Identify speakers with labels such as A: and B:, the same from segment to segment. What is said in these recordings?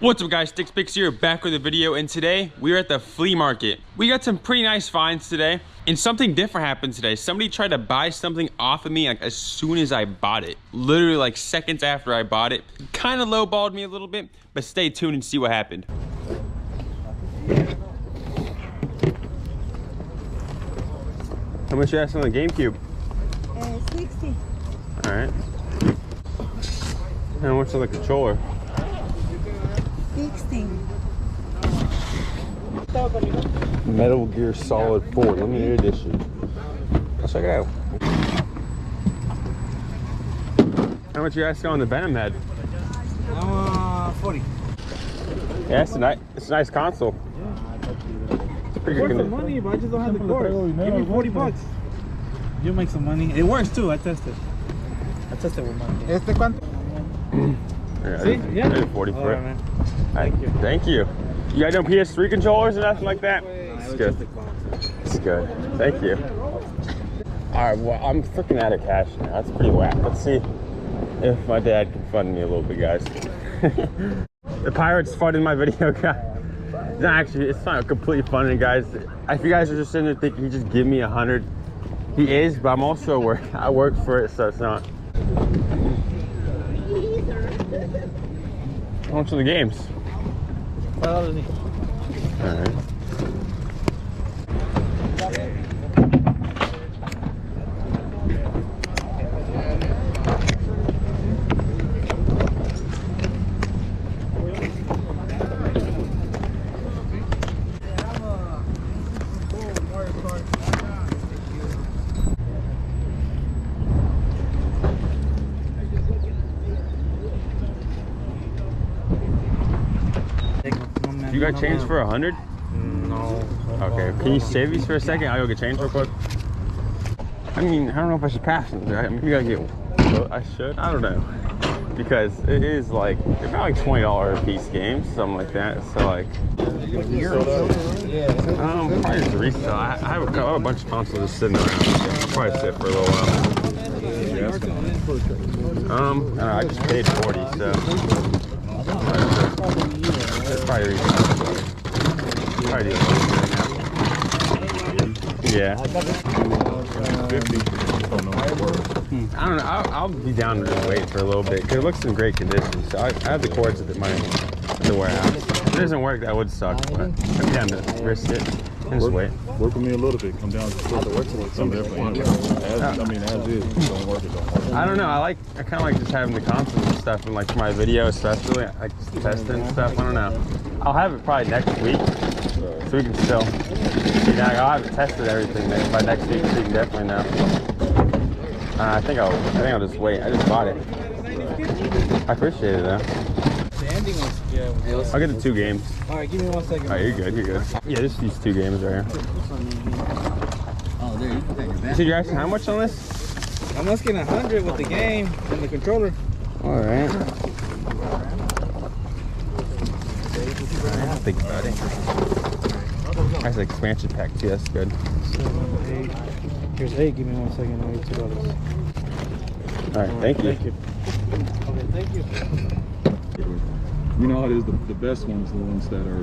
A: What's up guys, Stixx Picks here, back with a video, and today we are at the flea market. We got some pretty nice finds today, and something different happened today. Somebody tried to buy something off of me like as soon as I bought it. Literally like seconds after I bought it. Kind of lowballed me a little bit, but stay tuned and see what happened. How much you asking on the GameCube?
B: 60.
A: All right. How much on the controller?
B: 60.
A: Metal Gear Solid 4 limited edition. Let's check it out. How much you asking on the Venom head?
C: 40.
A: Yeah, it's a nice console. It's pretty
C: Worth
A: good.
C: the money, but I just don't have the cord. Give me 40 bucks. You'll make some money. It works too. I tested with mine. Este cuánto?
A: Yeah,
C: See? Yeah.
A: I did 40 for it.
C: Man.
A: Thank you. Thank you. You got no PS3 controllers or nothing like that? It's good. It's good. Thank you. Alright, well, I'm freaking out of cash now. That's pretty whack. Let's see if my dad can fund me a little bit, guys. The pirate's funding my video, guys. No, actually, it's not completely funding, guys. If you guys are just sitting there thinking he just give me 100, he is, but I'm also I work for it, so it's not. How much are the games? All right. You got change for 100?
C: No.
A: Okay, can you save these for a second? I'll go get change real quick. I mean, I don't know if I should pass them. Maybe I get. I should. I don't know, because it is like they're about like $20 a piece games, something like that. So like, probably just a resale. I have a bunch of consoles just sitting around. So probably sit for a little while. I just paid 40, so. That's probably reasonable. Probably right now. Yeah.
D: 50.
A: I don't know. I'll be down to wait for a little bit because it looks in great condition. So I have the cords at the warehouse. If it doesn't work, that would suck, but I'm down to risk it and just wait.
D: Work with me a little bit. Come down to some definitely. As is. Don't work it.
A: I don't know. I kind of like just having the consoles and stuff, and like for my video especially, I like just testing and stuff. I don't know. I'll have it probably next week, so we can still. Yeah, I'll have tested everything by next week, so you can definitely know. I think I'll just wait. I just bought it. I appreciate it though. I'll get the 2 games.
C: All right, give me 1 second.
A: All right, you're good. You're good. Yeah, just these 2 games right here.
C: Oh, there you go.
A: So you're asking how much on this?
C: I'm asking 100 with the game and the controller.
A: All right. I'll think about it. That's an expansion pack too. That's good.
C: 8. Here's 8. Give me 1 second. I'll get $2.
A: All right. Thank you.
C: Thank you. Okay, thank you.
D: You know how it is, the best ones, the ones that are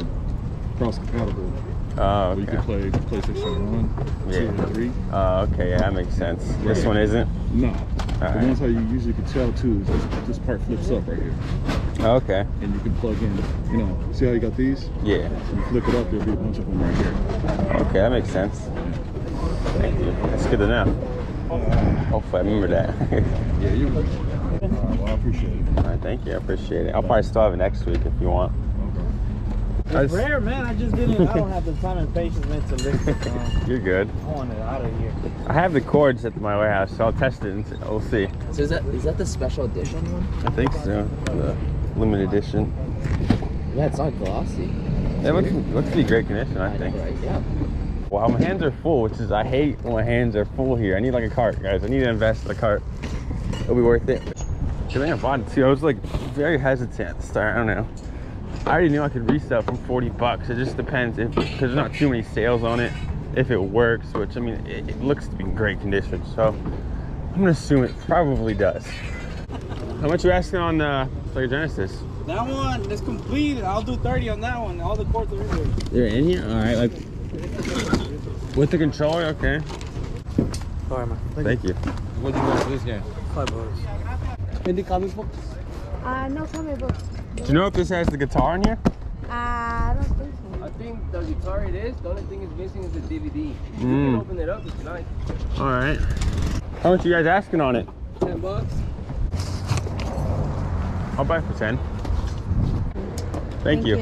D: cross-compatible.
A: Oh, okay.
D: You can play PlayStation 1, 2, and 3.
A: Oh, okay. Yeah, that makes sense. Right. This one isn't?
D: No.
A: The
D: ones how you usually can tell too is this part flips up right here.
A: Oh, okay.
D: And you can plug in, you know, see how you got these?
A: Yeah.
D: So you flip it up, there'll be a bunch of them right here.
A: Okay, that makes sense. Thank you. That's good to know. Hopefully I remember that.
D: Yeah, you're right. Well, I appreciate it.
A: All right, thank you. I appreciate it. I'll probably still have it next week if you want.
C: It's rare, man. I just didn't. I don't have the time and patience meant to listen.
A: You're good.
C: I want it out of here.
A: I have the cords at my warehouse, so I'll test it and we'll see.
E: So is that the special edition one?
A: I think so. The limited edition.
E: Yeah, it's not glossy.
A: It looks to be great condition, I think.
E: Right, yeah.
A: Wow, my hands are full, which is I hate when my hands are full here. I need like a cart, guys. I need to invest in a cart. It'll be worth it. I think I bought it too. I was like very hesitant to start. I don't know. I already knew I could resell from 40 bucks. It just depends because there's not too many sales on it. If it works, which I mean, it looks to be in great condition. So I'm gonna assume it probably does. How much are you asking on the Sega Genesis?
C: That one is complete. I'll do 30 on that one. All the cords are in there.
A: They're in here? All right, like with the controller, okay.
C: Sorry, man.
A: Thank you.
C: What do you want for this game? $5. Any comic books?
B: No comic books.
A: Do you know if this has the guitar in here?
B: I don't think so.
F: I think the guitar it is. The only thing it's missing is the DVD. You can open it up if you like.
A: All right. How much are you guys asking on it?
F: $10.
A: I'll buy it for 10. Thank you.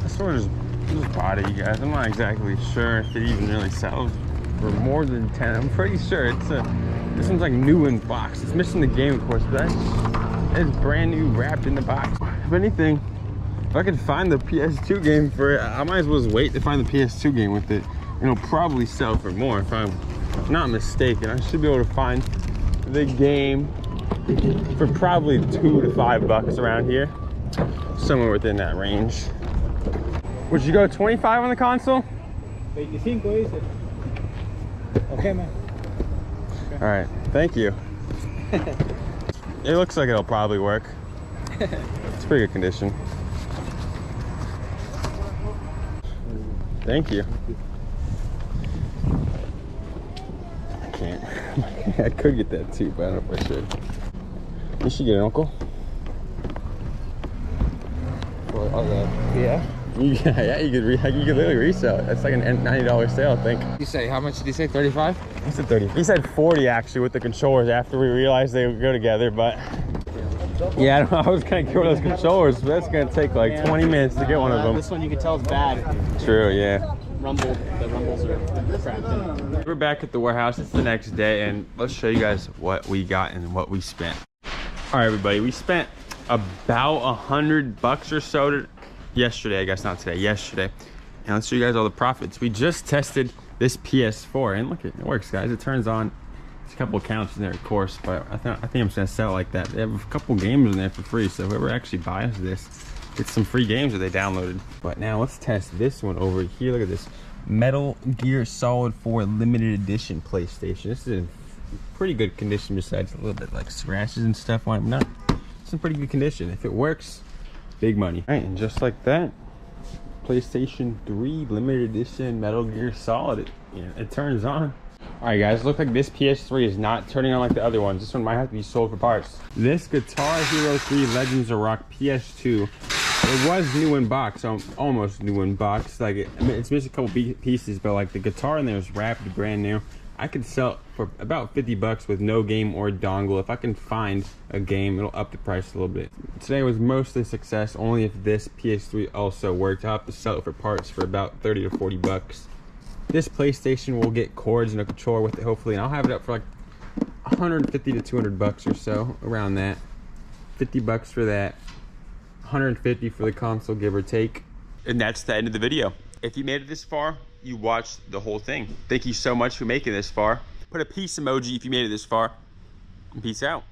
A: I sort of just bought it, you guys. I'm not exactly sure if it even really sells for more than 10. I'm pretty sure it's this one's like new in box. It's missing the game, of course, but it's brand new, wrapped in the box. If anything, if I could find the PS2 game for it, I might as well just wait to find the PS2 game with it. It'll probably sell for more if I'm not mistaken. I should be able to find the game for probably $2 to $5 around here, somewhere within that range. Would you go 25 on the console?
C: 25 dice. Okay, man.
A: All right, thank you. It looks like it'll probably work. It's pretty good condition. Thank you. I can't. I could get that too, but I don't know if I should. You should get an uncle.
C: Yeah.
A: Yeah, you could literally resell it. That's like a $90 sale, I think.
E: You say, how much did you say, 35?
A: He said 30. He said 40 actually with the controllers after we realized they would go together, but yeah, I don't know. I was gonna get one of those controllers, but that's gonna take like 20 minutes to get one of them.
C: This one you can tell is bad.
A: True, yeah.
C: The rumbles are cracked.
A: We're back at the warehouse. It's the next day, and let's show you guys what we got and what we spent. All right, everybody, we spent about $100 or so yesterday, I guess not today, yesterday. And let's show you guys all the profits. We just tested this PS4, and look, it works, guys. It turns on. There's a couple accounts in there, of course, but I think I'm just gonna sell it like that. They have a couple games in there for free, so whoever actually buys this gets some free games that they downloaded. But now let's test this one over here. Look at this Metal Gear Solid 4 limited edition PlayStation. This is in pretty good condition, besides a little bit like scratches and stuff on it. Not, it's in pretty good condition. If it works, big money. All right, and just like that, PlayStation 3 limited edition Metal Gear Solid, it turns on. All right, guys, look like this PS3 is not turning on like the other ones. This one might have to be sold for parts. This Guitar Hero 3 Legends of Rock PS2, it was new in box, almost new in box. Like it's missed a couple pieces, but like the guitar in there is wrapped brand new. I could sell it for about 50 bucks with no game or dongle. If I can find a game, it'll up the price a little bit. Today was mostly success, only if this PS3 also worked. I'll have to sell it for parts for about 30 to 40 bucks. This PlayStation will get cords and a controller with it, hopefully, and I'll have it up for like 150 to 200 bucks or so, around that. 50 bucks for that, 150 for the console, give or take. And that's the end of the video. If you made it this far, you watched the whole thing. Thank you so much for making it this far. Put a peace emoji if you made it this far, and peace out.